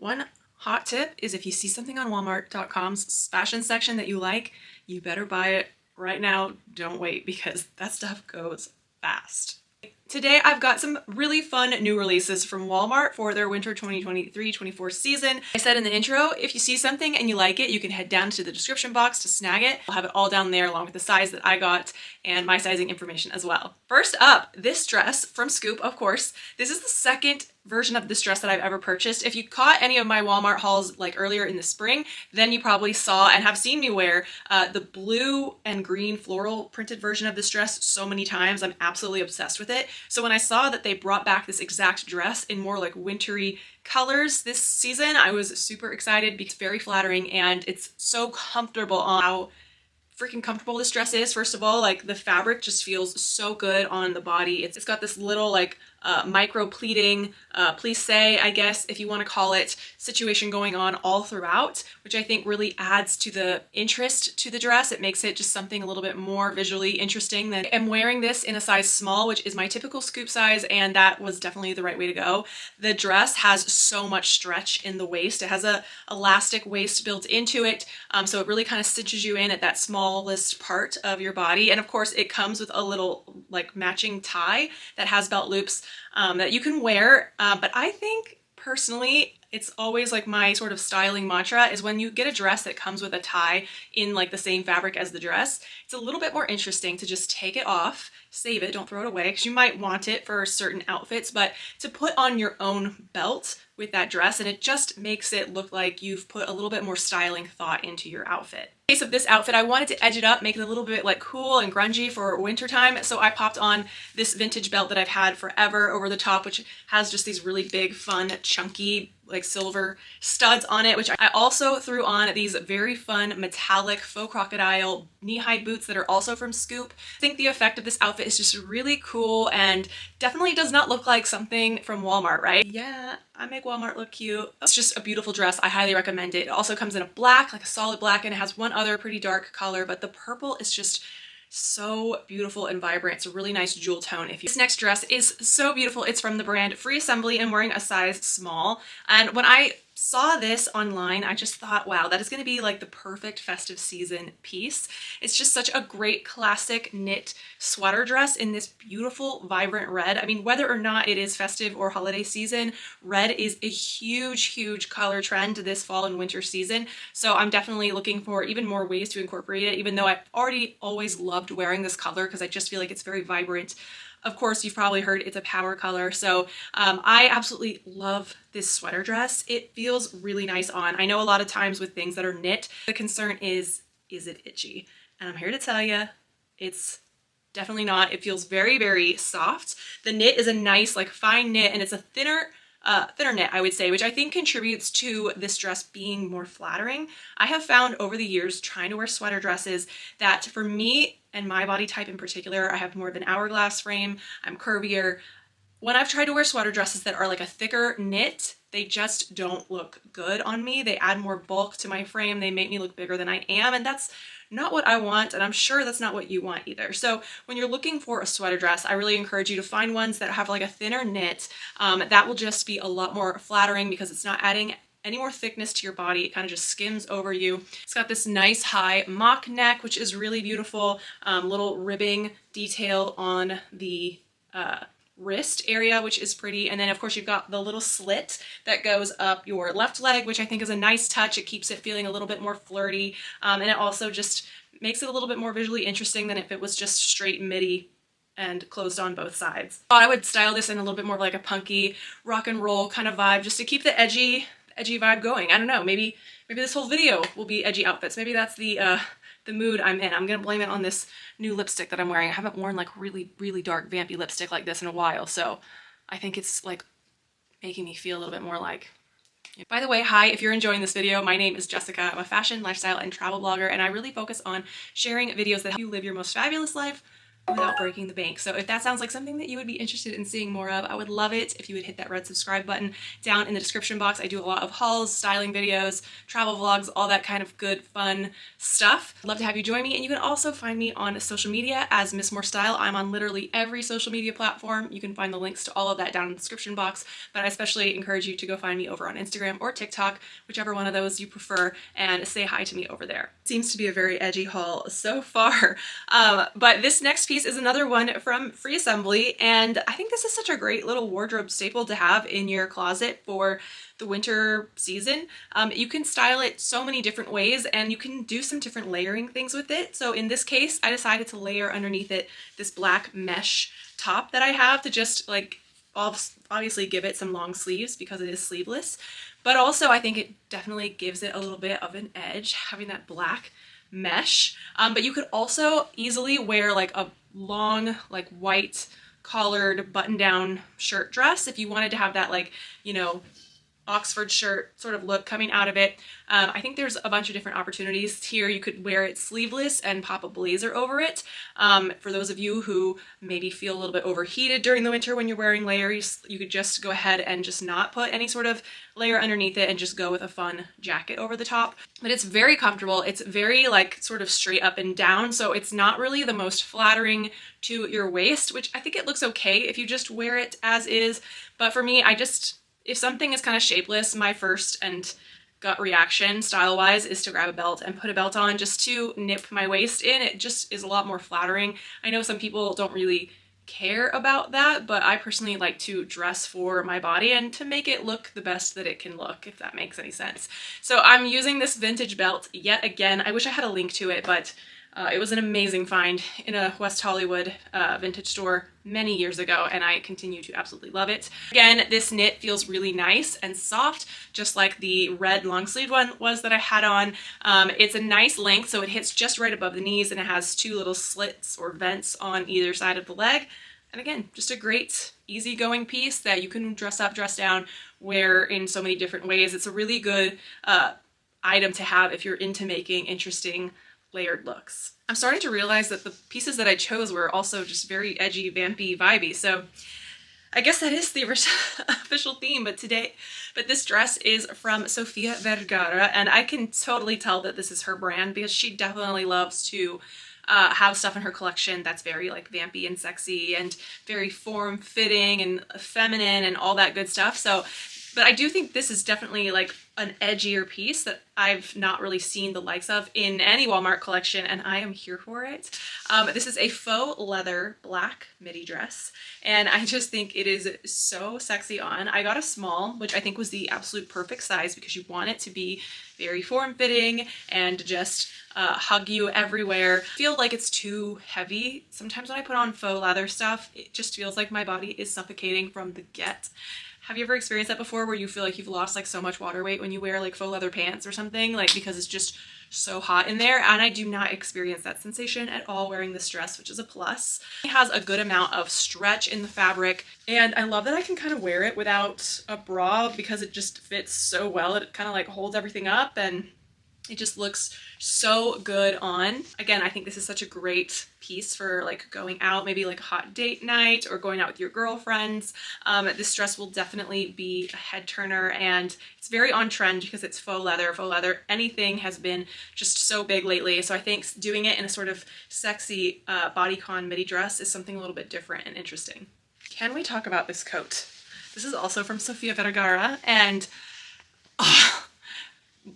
One hot tip is if you see something on Walmart.com's fashion section that you like, you better buy it right now. Don't wait because that stuff goes fast. Today I've got some really fun new releases from Walmart for their winter 2023-24 season. I said in the intro, if you see something and you like it, you can head down to the description box to snag it. I'll have it all down there along with the size that I got and my sizing information as well. First up, this dress from Scoop, of course. This is the second version of this dress that I've ever purchased. If you caught any of my Walmart hauls like earlier in the spring, then you probably saw and have seen me wear the blue and green floral printed version of this dress so many times. I'm absolutely obsessed with it. So when I saw that they brought back this exact dress in more like wintry colors this season, I was super excited because it's very flattering and it's so comfortable on how freaking comfortable this dress is. First of all, like the fabric just feels so good on the body. It's got this little like micro pleating, plissé, I guess if you want to call it, situation going on all throughout, which I think really adds to the interest to the dress. It makes it just something a little bit more visually interesting. Than I'm wearing this in a size small, which is my typical Scoop size, and that was definitely the right way to go. The dress has so much stretch in the waist. It has a elastic waist built into it, so it really kind of cinches you in at that smallest part of your body. And of course it comes with a little like matching tie that has belt loops that you can wear, but I think personally it's always like my sort of styling mantra is when you get a dress that comes with a tie in like the same fabric as the dress, it's a little bit more interesting to just take it off, save it, don't throw it away because you might want it for certain outfits, but to put on your own belt with that dress, and it just makes it look like you've put a little bit more styling thought into your outfit. In case of this outfit, I wanted to edge it up, make it a little bit like cool and grungy for winter time, so I popped on this vintage belt that I've had forever over the top, which has just these really big, fun, chunky, like silver studs on it, which I also threw on these very fun metallic faux crocodile knee-high boots that are also from Scoop. I think the effect of this outfit is just really cool and definitely does not look like something from Walmart, right? Yeah, I make Walmart look cute. It's just a beautiful dress. I highly recommend it. It also comes in a black, like a solid black, and it has one other pretty dark color, but the purple is just so beautiful and vibrant. It's a really nice jewel tone. This next dress is so beautiful. It's from the brand Free Assembly and wearing a size small. And when I saw this online, I just thought, wow, that is going to be like the perfect festive season piece. It's just such a great classic knit sweater dress in this beautiful, vibrant red. I mean, whether or not it is festive or holiday season, red is a huge, huge color trend this fall and winter season. So I'm definitely looking for even more ways to incorporate it, even though I've already always loved wearing this color because I just feel like it's very vibrant. Of course, you've probably heard it's a power color, so I absolutely love this sweater dress. It feels really nice on. I know a lot of times with things that are knit, the concern is it itchy? And I'm here to tell you, it's definitely not. It feels very, very soft. The knit is a nice, like fine knit, and it's a thinner knit, I would say, which I think contributes to this dress being more flattering. I have found over the years trying to wear sweater dresses that for me and my body type in particular, I have more of an hourglass frame, I'm curvier. When I've tried to wear sweater dresses that are like a thicker knit, they just don't look good on me. They add more bulk to my frame. They make me look bigger than I am, and that's not what I want, and I'm sure that's not what you want either. So when you're looking for a sweater dress, I really encourage you to find ones that have like a thinner knit. That will just be a lot more flattering because it's not adding any more thickness to your body. It kind of just skims over you. It's got this nice high mock neck, which is really beautiful. Little ribbing detail on the wrist area, which is pretty. And then of course you've got the little slit that goes up your left leg, which I think is a nice touch. It keeps it feeling a little bit more flirty. And it also just makes it a little bit more visually interesting than if it was just straight midi and closed on both sides. I would style this in a little bit more of like a punky rock and roll kind of vibe just to keep the edgy vibe going. I don't know, maybe this whole video will be edgy outfits. Maybe that's the mood I'm in. I'm gonna blame it on this new lipstick that I'm wearing. I haven't worn like really, really dark vampy lipstick like this in a while, so I think it's like making me feel a little bit more like... By the way, hi, if you're enjoying this video, my name is Jessica. I'm a fashion, lifestyle, and travel blogger, and I really focus on sharing videos that help you live your most fabulous life without breaking the bank. So if that sounds like something that you would be interested in seeing more of, I would love it if you would hit that red subscribe button down in the description box. I do a lot of hauls, styling videos, travel vlogs, all that kind of good, fun stuff. I'd love to have you join me, and you can also find me on social media as Miss More Style. I'm on literally every social media platform. You can find the links to all of that down in the description box, but I especially encourage you to go find me over on Instagram or TikTok, whichever one of those you prefer, and say hi to me over there. Seems to be a very edgy haul so far, but this next piece is another one from Free Assembly, and I think this is such a great little wardrobe staple to have in your closet for the winter season. You can style it so many different ways, and you can do some different layering things with it. So in this case, I decided to layer underneath it this black mesh top that I have to just like obviously give it some long sleeves because it is sleeveless, but also I think it definitely gives it a little bit of an edge having that black mesh. But you could also easily wear like a long like white collared button down shirt dress if you wanted to have that, like, you know, Oxford shirt sort of look coming out of it. I think there's a bunch of different opportunities here. You could wear it sleeveless and pop a blazer over it. For those of you who maybe feel a little bit overheated during the winter when you're wearing layers, you could just go ahead and just not put any sort of layer underneath it and just go with a fun jacket over the top. But it's very comfortable. It's very like sort of straight up and down, so it's not really the most flattering to your waist, which I think it looks okay if you just wear it as is. But for me, if something is kind of shapeless, my first and gut reaction style-wise is to grab a belt and put a belt on just to nip my waist in. It just is a lot more flattering. I know some people don't really care about that, but I personally like to dress for my body and to make it look the best that it can look, if that makes any sense. So I'm using this vintage belt yet again. I wish I had a link to it, but it was an amazing find in a West Hollywood vintage store many years ago, and I continue to absolutely love it. Again, this knit feels really nice and soft, just like the red long sleeve one was that I had on. It's a nice length, so it hits just right above the knees, and it has two little slits or vents on either side of the leg. And again, just a great easygoing piece that you can dress up, dress down, wear in so many different ways. It's a really good item to have if you're into making interesting layered looks. I'm starting to realize that the pieces that I chose were also just very edgy, vampy, vibey, so I guess that is the official theme. But this dress is from Sofia Vergara, and I can totally tell that this is her brand because she definitely loves to have stuff in her collection that's very like vampy and sexy and very form-fitting and feminine and all that good stuff. So, but I do think this is definitely like an edgier piece that I've not really seen the likes of in any Walmart collection, and I am here for it. This is a faux leather black midi dress, and I just think it is so sexy on. I got a small, which I think was the absolute perfect size because you want it to be very form-fitting and just hug you everywhere. I feel like it's too heavy. Sometimes when I put on faux leather stuff, it just feels like my body is suffocating from the get. Have you ever experienced that before, where you feel like you've lost like so much water weight when you wear like faux leather pants or something, like because it's just so hot in there? And I do not experience that sensation at all wearing this dress, which is a plus. It has a good amount of stretch in the fabric, and I love that I can kind of wear it without a bra because it just fits so well. It kind of like holds everything up, and it just looks so good on. Again, I think this is such a great piece for like going out, maybe like a hot date night or going out with your girlfriends. This dress will definitely be a head turner, and it's very on trend because it's faux leather. Faux leather, anything has been just so big lately. So I think doing it in a sort of sexy bodycon midi dress is something a little bit different and interesting. Can we talk about this coat? This is also from Sofia Vergara, and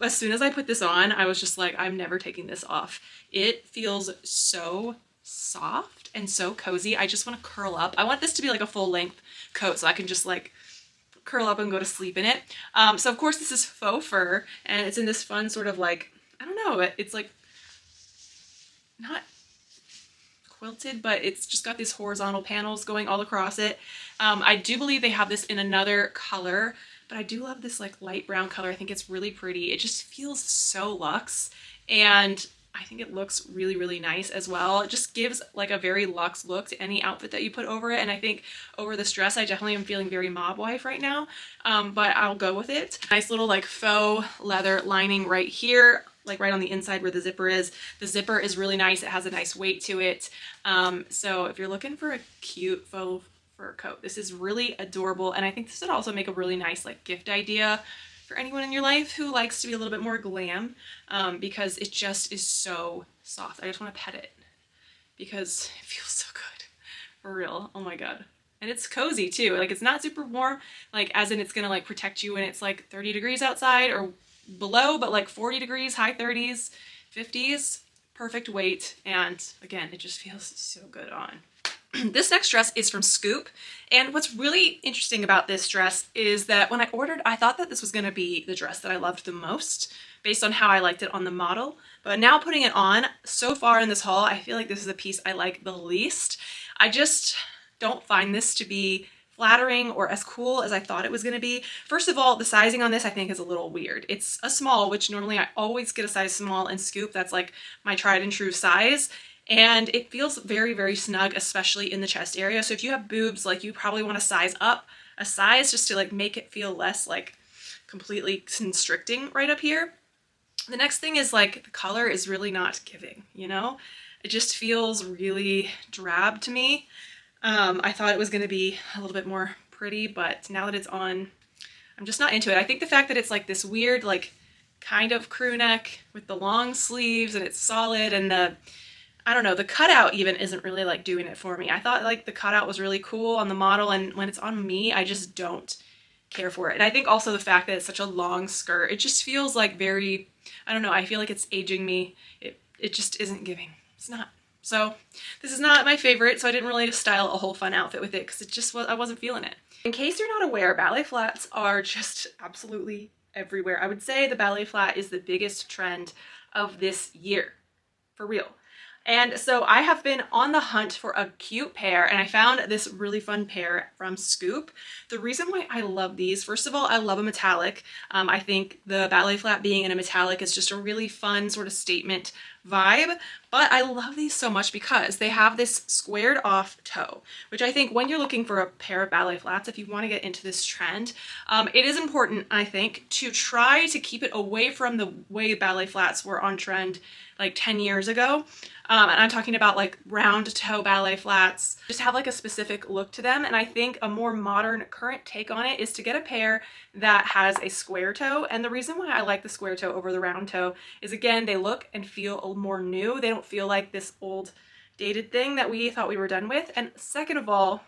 as soon as I put this on, I was just like, I'm never taking this off. It feels so soft and so cozy. I just want to curl up. I want this to be like a full length coat so I can just like curl up and go to sleep in it. So of course this is faux fur, and it's in this fun sort of like, I don't know, it's like not quilted, but it's just got these horizontal panels going all across it. I do believe they have this in another color, but I do love this like light brown color. I think it's really pretty. It just feels so luxe, and I think it looks really, really nice as well. It just gives like a very luxe look to any outfit that you put over it, and I think over this dress I definitely am feeling very mob wife right now, but I'll go with it. Nice little like faux leather lining right here. like right on the inside where the zipper is. The zipper is really nice. It has a nice weight to it. So if you're looking for a cute faux fur coat, this is really adorable. And I think this would also make a really nice like gift idea for anyone in your life who likes to be a little bit more glam, because it just is so soft. I just want to pet it because it feels so good, for real. Oh my God. And it's cozy too. Like it's not super warm, like as in it's gonna like protect you when it's like 30 degrees outside or below, but like 40 degrees, high 30s, 50s, perfect weight. And again, it just feels so good on. This next dress is from Scoop, and what's really interesting about this dress is that when I ordered, I thought that this was going to be the dress that I loved the most based on how I liked it on the model, but now putting it on, so far in this haul, I feel like this is the piece I like the least. I just don't find this to be flattering or as cool as I thought it was going to be. First of all, the sizing on this I think is a little weird. It's a small, which normally I always get a size small in Scoop. That's like my tried and true size. And it feels very, very snug, especially in the chest area. So if you have boobs, like you probably want to size up a size just to like make it feel less like completely constricting right up here. The next thing is like the color is really not giving, you know? It just feels really drab to me. I thought it was going to be a little bit more pretty, but now that it's on, I'm just not into it. I think the fact that it's like this weird, like kind of crew neck with the long sleeves and it's solid, and I don't know, the cutout even isn't really like doing it for me. I thought like the cutout was really cool on the model, and when it's on me, I just don't care for it. And I think also the fact that it's such a long skirt, it just feels like very, I don't know, I feel like it's aging me. It just isn't giving. It's not. So this is not my favorite, so I didn't really style a whole fun outfit with it because it just was, I wasn't feeling it. In case you're not aware, ballet flats are just absolutely everywhere. I would say the ballet flat is the biggest trend of this year, for real. And so I have been on the hunt for a cute pair, and I found this really fun pair from Scoop. The reason why I love these, first of all, I love a metallic. I think the ballet flat being in a metallic is just a really fun sort of statement vibe, but I love these so much because they have this squared off toe, which I think when you're looking for a pair of ballet flats, if you want to get into this trend, it is important, I think, to try to keep it away from the way ballet flats were on trend like 10 years ago. And I'm talking about like round toe ballet flats, just have like a specific look to them. And I think a more modern current take on it is to get a pair that has a square toe. And the reason why I like the square toe over the round toe is, again, they look and feel more new. They don't feel like this old dated thing that we thought we were done with. And second of all,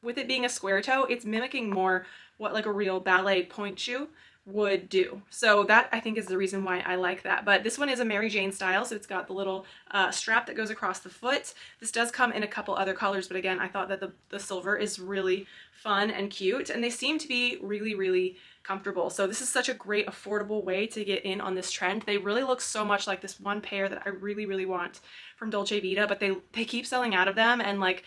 with it being a square toe, it's mimicking more what like a real ballet point shoe would do. So that I think is the reason why I like that. But this one is a Mary Jane style, so it's got the little strap that goes across the foot. This does come in a couple other colors, but again, I thought that the silver is really fun and cute, and they seem to be really, really comfortable. So this is such a great affordable way to get in on this trend. They really look so much like this one pair that I really, really want from Dolce Vita, but they keep selling out of them, and like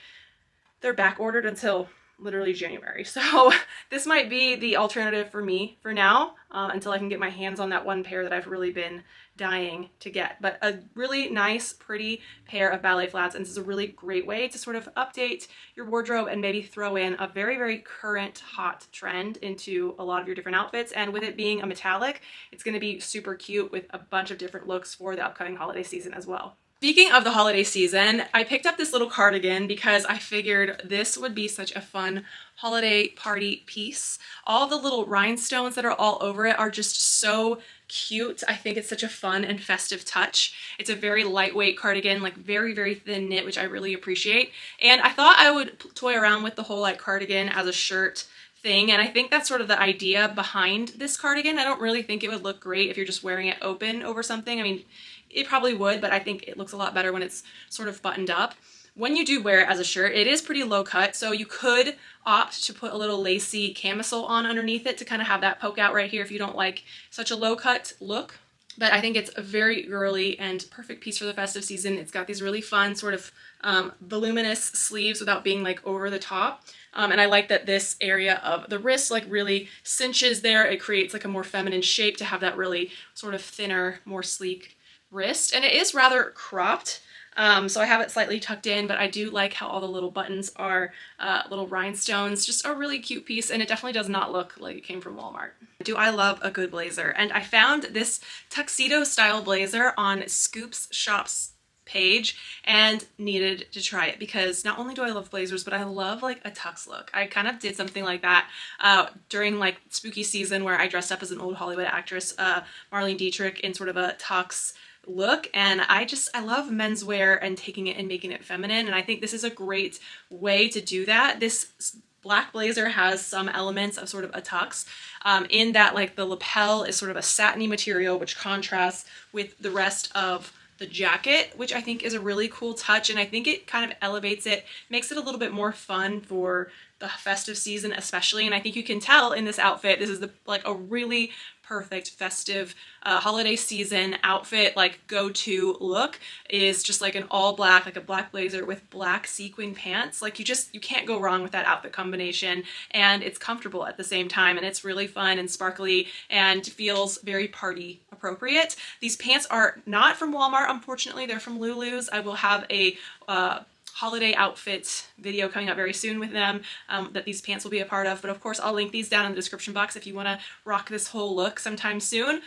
they're back ordered until literally January. So this might be the alternative for me for now, until I can get my hands on that one pair that I've really been dying to get. But a really nice, pretty pair of ballet flats, and this is a really great way to sort of update your wardrobe and maybe throw in a very, very current hot trend into a lot of your different outfits. And with it being a metallic, it's going to be super cute with a bunch of different looks for the upcoming holiday season as well. Speaking of the holiday season, I picked up this little cardigan because I figured this would be such a fun holiday party piece. All the little rhinestones that are all over it are just so cute. I think it's such a fun and festive touch. It's a very lightweight cardigan, like very, very thin knit, which I really appreciate. And I thought I would toy around with the whole like cardigan as a shirt thing, and I think that's sort of the idea behind this cardigan. I don't really think it would look great if you're just wearing it open over something. I mean, it probably would, but I think it looks a lot better when it's sort of buttoned up. When you do wear it as a shirt, it is pretty low cut, so you could opt to put a little lacy camisole on underneath it to kind of have that poke out right here if you don't like such a low cut look. But I think it's a very girly and perfect piece for the festive season. It's got these really fun sort of voluminous sleeves without being like over the top. And I like that this area of the wrist like really cinches there. It creates like a more feminine shape to have that really sort of thinner, more sleek wrist. And it is rather cropped. So I have it slightly tucked in, but I do like how all the little buttons are little rhinestones. Just a really cute piece, and it definitely does not look like it came from Walmart. Do I love a good blazer? And I found this tuxedo style blazer on Scoop's Shop's page and needed to try it because not only do I love blazers, but I love like a tux look. I kind of did something like that during like spooky season where I dressed up as an old Hollywood actress, Marlene Dietrich, in sort of a tux look, and I love menswear and taking it and making it feminine, and I think this is a great way to do that. This black blazer has some elements of sort of a tux in that like the lapel is sort of a satiny material which contrasts with the rest of the jacket, which I think is a really cool touch, and I think it kind of elevates it, makes it a little bit more fun for the festive season especially, and I think you can tell in this outfit, this is like a really perfect festive holiday season outfit, like go-to look is just like an all black, like a black blazer with black sequin pants. Like you can't go wrong with that outfit combination, and it's comfortable at the same time, and it's really fun and sparkly and feels very party appropriate. These pants are not from Walmart, unfortunately. They're from Lulu's. I will have a holiday outfit video coming up very soon with them that these pants will be a part of, but of course I'll link these down in the description box if you want to rock this whole look sometime soon.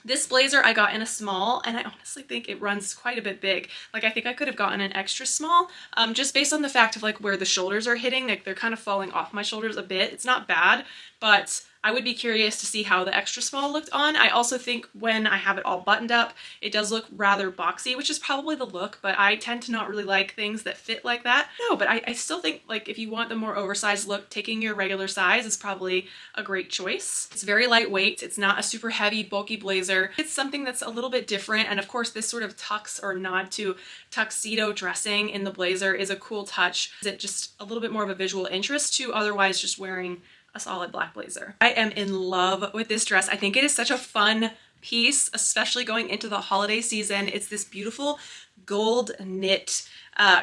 This blazer I got in a small, and I honestly think it runs quite a bit big. Like I think I could have gotten an extra small just based on the fact of like where the shoulders are hitting. Like they're kind of falling off my shoulders a bit. It's not bad, but I would be curious to see how the extra small looked on. I also think when I have it all buttoned up, it does look rather boxy, which is probably the look, but I tend to not really like things that fit like that. No, but I still think like if you want the more oversized look, taking your regular size is probably a great choice. It's very lightweight. It's not a super heavy, bulky blazer. It's something that's a little bit different, and of course this sort of tux or nod to tuxedo dressing in the blazer is a cool touch. It's just a little bit more of a visual interest to otherwise just wearing a solid black blazer. I am in love with this dress. I think it is such a fun piece, especially going into the holiday season. It's this beautiful gold knit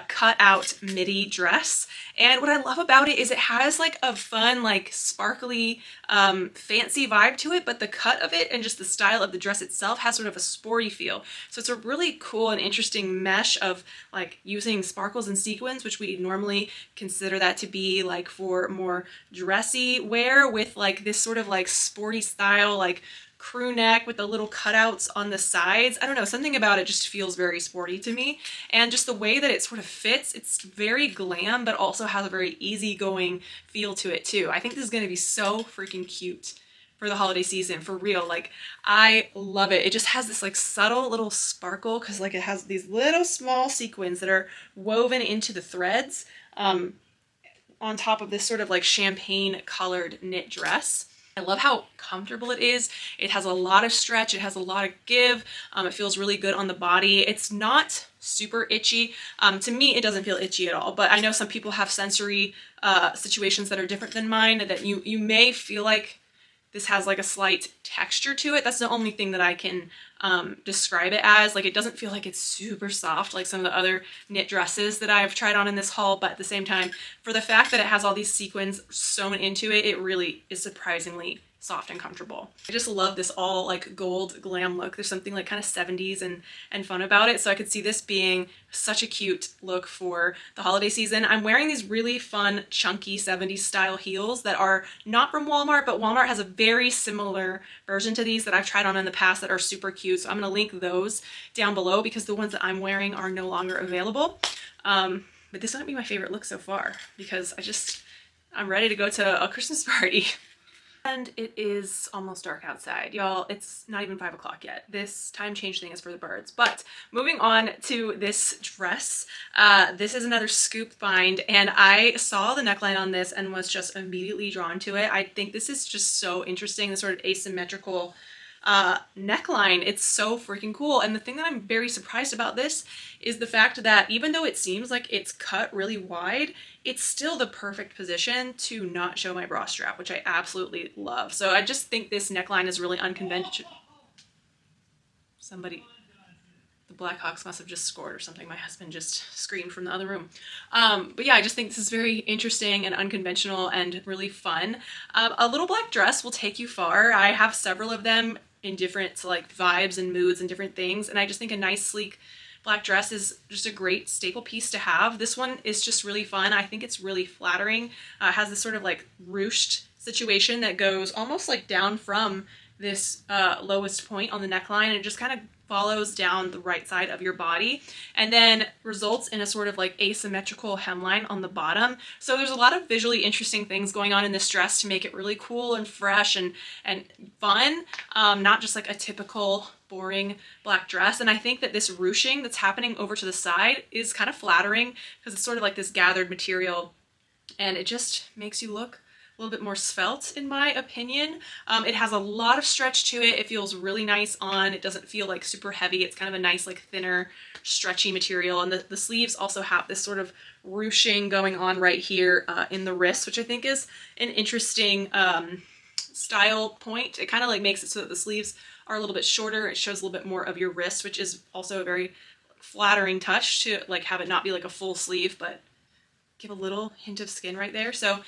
cut out midi dress, and what I love about it is it has like a fun, like sparkly, fancy vibe to it, but the cut of it and just the style of the dress itself has sort of a sporty feel. So it's a really cool and interesting mesh of like using sparkles and sequins, which we normally consider that to be like for more dressy wear, with like this sort of like sporty style, like crew neck with the little cutouts on the sides. I don't know, something about it just feels very sporty to me, and just the way that it sort of fits, it's very glam but also has a very easygoing feel to it too. I think this is going to be so freaking cute for the holiday season, for real. Like I love it. It just has this like subtle little sparkle because like it has these little small sequins that are woven into the threads on top of this sort of like champagne colored knit dress. I love how comfortable it is. It has a lot of stretch. It has a lot of give. It feels really good on the body. It's not super itchy. To me, it doesn't feel itchy at all, but I know some people have sensory situations that are different than mine, that you may feel like this has like a slight texture to it. That's the only thing that I can describe it as. Like it doesn't feel like it's super soft like some of the other knit dresses that I've tried on in this haul, but at the same time, for the fact that it has all these sequins sewn into it, it really is surprisingly soft and comfortable. I just love this all like gold glam look. There's something like kind of 70s and fun about it. So I could see this being such a cute look for the holiday season. I'm wearing these really fun chunky 70s style heels that are not from Walmart, but Walmart has a very similar version to these that I've tried on in the past that are super cute. So I'm gonna link those down below because the ones that I'm wearing are no longer available. But this might be my favorite look so far because I'm ready to go to a Christmas party. And it is almost dark outside. Y'all, it's not even 5 o'clock yet. This time change thing is for the birds. But moving on to this dress, this is another scoop bind, and I saw the neckline on this and was just immediately drawn to it. I think this is just so interesting, the sort of asymmetrical neckline. It's so freaking cool. And the thing that I'm very surprised about this is the fact that even though it seems like it's cut really wide, it's still the perfect position to not show my bra strap, which I absolutely love. So I just think this neckline is really unconventional. The Blackhawks must have just scored or something. My husband just screamed from the other room. But yeah, I just think this is very interesting and unconventional and really fun. A little black dress will take you far. I have several of them in different like vibes and moods and different things, and I just think a nice sleek black dress is just a great staple piece to have. This one is just really fun. I think it's really flattering. It has this sort of like ruched situation that goes almost like down from this lowest point on the neckline, and it just kind of follows down the right side of your body and then results in a sort of like asymmetrical hemline on the bottom. So there's a lot of visually interesting things going on in this dress to make it really cool and fresh and fun, not just like a typical boring black dress. And I think that this ruching that's happening over to the side is kind of flattering because it's sort of like this gathered material, and it just makes you look a little bit more svelte in my opinion. It has a lot of stretch to it. It feels really nice on. It doesn't feel like super heavy. It's kind of a nice like thinner stretchy material, and the sleeves also have this sort of ruching going on right here in the wrist, which I think is an interesting style point. It kind of like makes it so that the sleeves are a little bit shorter. It shows a little bit more of your wrist, which is also a very flattering touch to like have it not be like a full sleeve, but give a little hint of skin right there. So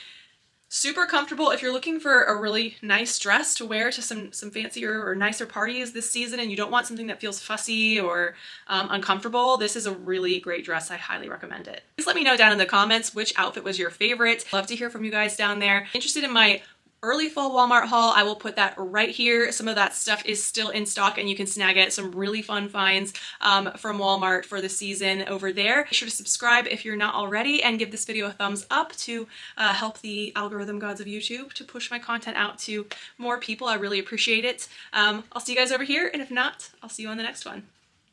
super comfortable if you're looking for a really nice dress to wear to some fancier or nicer parties this season and you don't want something that feels fussy or uncomfortable. This is a really great dress. I highly recommend it. Please let me know down in the comments which outfit was your favorite. Love to hear from you guys down there. Interested in my early fall Walmart haul, I will put that right here. Some of that stuff is still in stock and you can snag it. Some really fun finds from Walmart for the season over there. Be sure to subscribe if you're not already and give this video a thumbs up to help the algorithm gods of YouTube to push my content out to more people. I really appreciate it. I'll see you guys over here, and if not, I'll see you on the next one.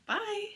Bye!